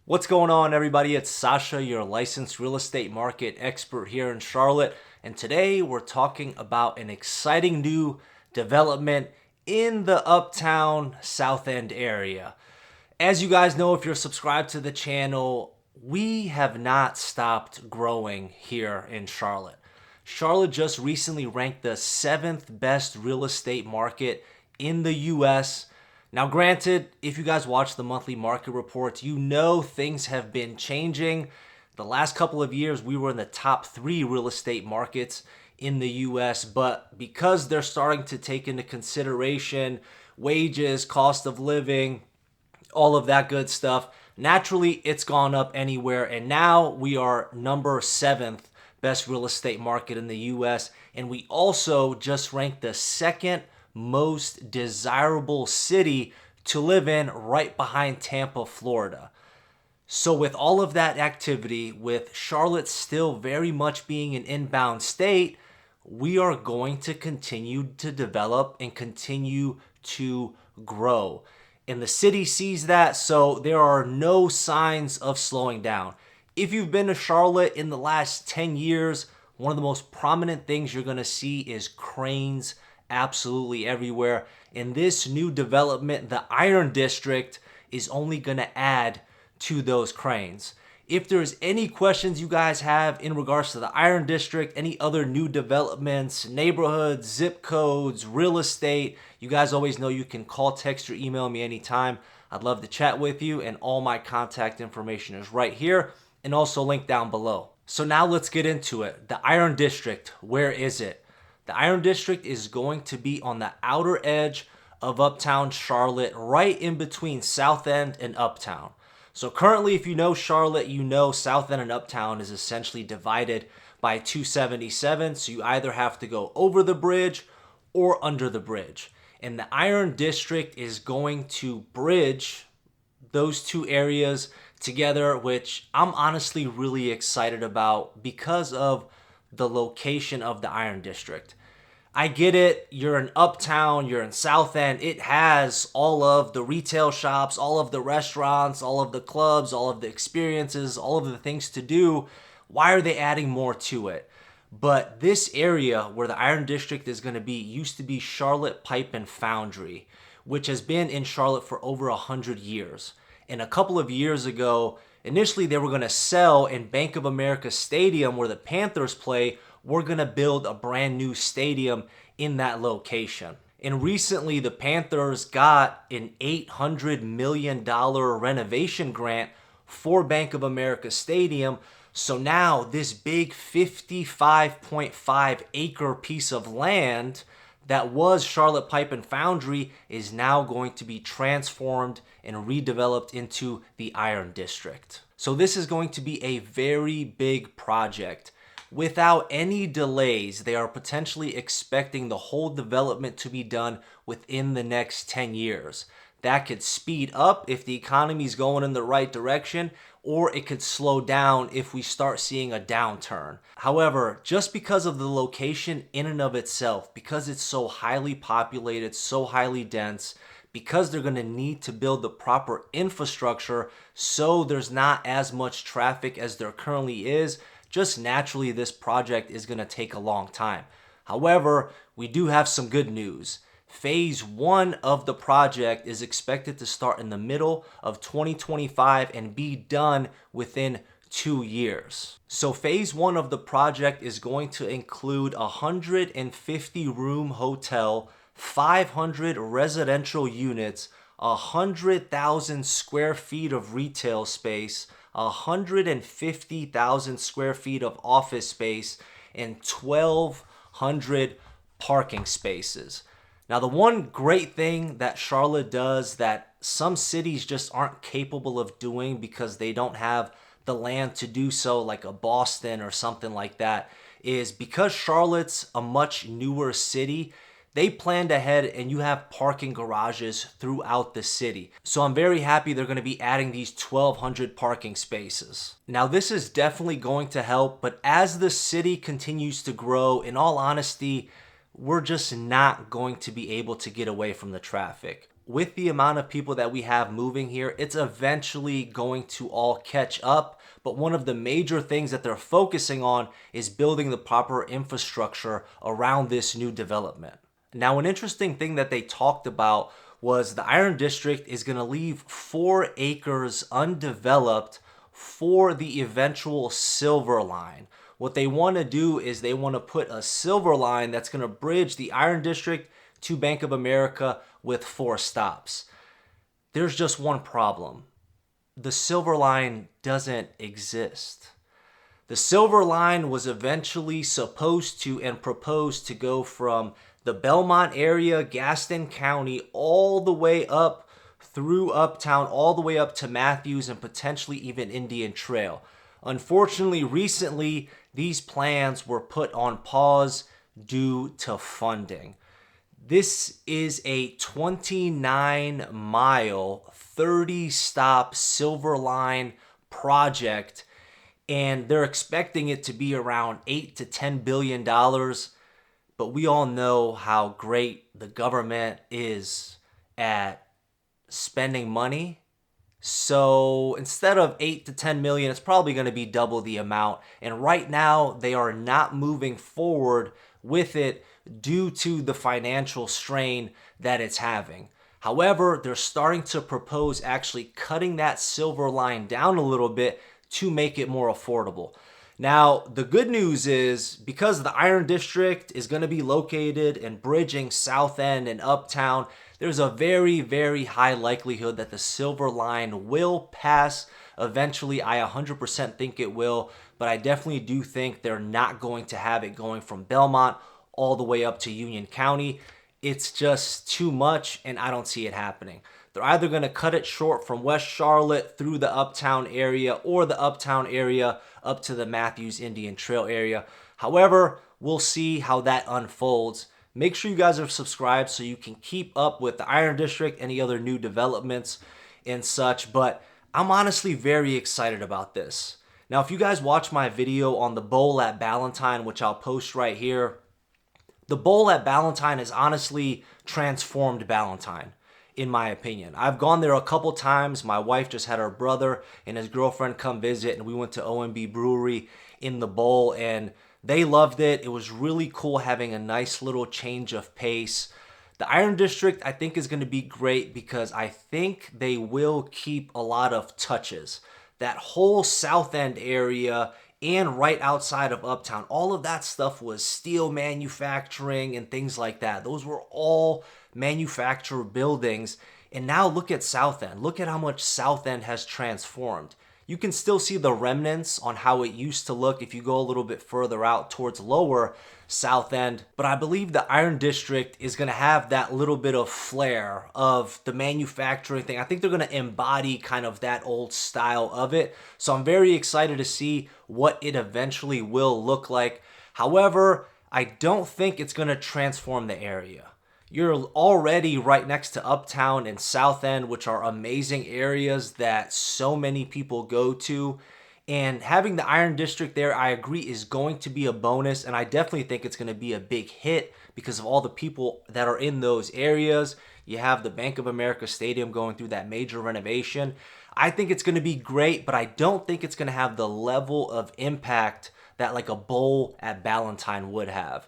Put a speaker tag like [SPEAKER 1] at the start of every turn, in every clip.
[SPEAKER 1] What's going on, everybody? It's Sasha, your licensed real estate market expert here in Charlotte. And today we're talking about an exciting new development in the Uptown South End area. As you guys know, if you're subscribed to the channel, we have not stopped growing here in Charlotte. Charlotte just recently ranked the 7th best real estate market in the US. Now, granted, if you guys watch the monthly market reports, you know things have been changing. The last couple of years, we were in the top 3 real estate markets in the US, but because they're starting to take into consideration wages, cost of living, all of that good stuff, naturally it's gone up anywhere, and now we are number 7th best real estate market in the US, and we also just ranked the 2nd most desirable city to live in, right behind Tampa, Florida. So with all of that activity, with Charlotte still very much being an inbound state, we are going to continue to develop and continue to grow. And the city sees that, so there are no signs of slowing down. If you've been to Charlotte in the last 10 years, one of the most prominent things you're going to see is cranes absolutely everywhere. And this new development, the Iron District, is only going to add to those cranes. If there's any questions you guys have in regards to the Iron District, any other new developments, neighborhoods, zip codes, real estate, you guys always know you can call, text, or email me anytime. I'd love to chat with you, and all my contact information is right here and also linked down below. So now let's get into it. The Iron District, where is it? The Iron District is going to be on the outer edge of Uptown Charlotte, right in between South End and Uptown. So currently, if you know Charlotte, you know South End and Uptown is essentially divided by 277. So you either have to go over the bridge or under the bridge. And the Iron District is going to bridge those two areas together, which I'm honestly really excited about because of the location of the Iron District. I get it, you're in Uptown, you're in South End, it has all of the retail shops, all of the restaurants, all of the clubs, all of the experiences, all of the things to do. Why are they adding more to it? But this area where the Iron District is going to be used to be Charlotte Pipe and Foundry, which has been in Charlotte for over 100 years. And a couple of years ago, initially they were going to sell in Bank of America Stadium where the Panthers play. We're going to build a brand new stadium in that location. And recently, the Panthers got an $800 million renovation grant for Bank of America Stadium. So now this big 55.5 acre piece of land that was Charlotte Pipe and Foundry is now going to be transformed and redeveloped into the Iron District. So this is going to be a very big project. Without any delays, they are potentially expecting the whole development to be done within the next 10 years. That could speed up if the economy is going in the right direction, or it could slow down if we start seeing a downturn. However, just because of the location in and of itself, because it's so highly populated, so highly dense, because they're going to need to build the proper infrastructure so there's not as much traffic as there currently is, just naturally this project is going to take a long time. However, we do have some good news. Phase 1 of the project is expected to start in the middle of 2025 and be done within 2 years. So phase 1 of the project is going to include a 150-room hotel, 500 residential units, 100,000 square feet of retail space, 150,000 square feet of office space, and 1,200 parking spaces. Now, the one great thing that Charlotte does that some cities just aren't capable of doing because they don't have the land to do so, like a Boston or something like that, is because Charlotte's a much newer city, they planned ahead and you have parking garages throughout the city. So I'm very happy they're going to be adding these 1,200 parking spaces. Now, this is definitely going to help, but as the city continues to grow, in all honesty, we're just not going to be able to get away from the traffic. with the amount of people that we have moving here, it's eventually going to all catch up. But one of the major things that they're focusing on is building the proper infrastructure around this new development. Now, an interesting thing that they talked about was the Iron District is going to leave 4 acres undeveloped for the eventual Silver Line. What they want to do is they want to put a Silver Line that's going to bridge the Iron District to Bank of America with 4 stops. There's just one problem. The Silver Line doesn't exist. The Silver Line was eventually supposed to and proposed to go from the Belmont area, Gaston County, all the way up through Uptown, all the way up to Matthews and potentially even Indian Trail. Unfortunately, recently, these plans were put on pause due to funding. This is a 29-mile, 30-stop Silver Line project, and they're expecting it to be around $8 to $10 billion. But we all know how great the government is at spending money. So instead of 8 to 10 million, it's probably going to be double the amount. And right now, they are not moving forward with it due to the financial strain that it's having. However, they're starting to propose actually cutting that Silver Line down a little bit to make it more affordable. Now, the good news is because the Iron District is going to be located and bridging South End and Uptown, there's a very, very high likelihood that the Silver Line will pass eventually. I 100% think it will, but I definitely do think they're not going to have it going from Belmont all the way up to Union County. It's just too much, and I don't see it happening. They're either going to cut it short from West Charlotte through the Uptown area or the Uptown area up to the Matthews Indian Trail area. However, we'll see how that unfolds. Make sure you guys are subscribed so you can keep up with the Iron District, any other new developments and such. But I'm honestly very excited about this. Now, if you guys watch my video on the bowl at Ballantyne, which I'll post right here, the bowl at Ballantyne has honestly transformed Ballantyne, in my opinion. I've gone there a couple times. My wife just had her brother and his girlfriend come visit, and we went to OMB Brewery in the bowl, and they loved it. It was really cool having a nice little change of pace. The Iron District, I think, is going to be great because I think they will keep a lot of touches. That whole South End area and right outside of Uptown, all of that stuff was steel manufacturing and things like that. Those were all manufactured buildings. And now look at South End. Look at how much South End has transformed. You can still see the remnants on how it used to look if you go a little bit further out towards lower South End. But I believe the Iron District is going to have that little bit of flair of the manufacturing thing. I think they're going to embody kind of that old style of it. So I'm very excited to see what it eventually will look like. However, I don't think it's going to transform the area. You're already right next to Uptown and South End, which are amazing areas that so many people go to. And having the Iron District there, I agree, is going to be a bonus. And I definitely think it's going to be a big hit because of all the people that are in those areas. You have the Bank of America Stadium going through that major renovation. I think it's going to be great, but I don't think it's going to have the level of impact that like a bowl at Ballantyne would have.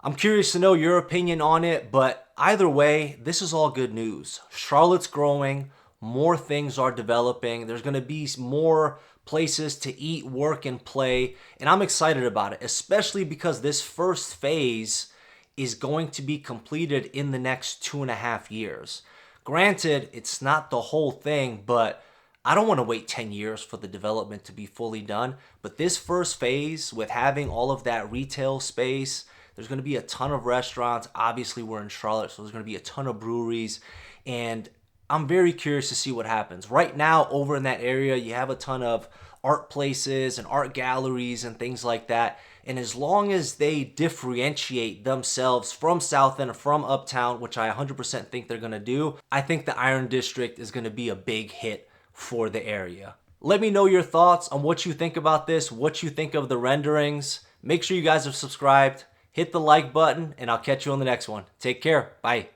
[SPEAKER 1] I'm curious to know your opinion on it, but either way, this is all good news. Charlotte's growing, more things are developing, there's going to be more places to eat, work, and play, and I'm excited about it, especially because this first phase is going to be completed in the next 2.5 years. Granted, it's not the whole thing, but I don't want to wait 10 years for the development to be fully done, but this first phase with having all of that retail space, there's going to be a ton of restaurants. Obviously, we're in Charlotte, so there's going to be a ton of breweries. And I'm very curious to see what happens. Right now, over in that area, you have a ton of art places and art galleries and things like that. And as long as they differentiate themselves from South End or from Uptown, which I 100% think they're going to do, I think the Iron District is going to be a big hit for the area. Let me know your thoughts on what you think about this, what you think of the renderings. Make sure you guys are subscribed. Hit the like button, and I'll catch you on the next one. Take care. Bye.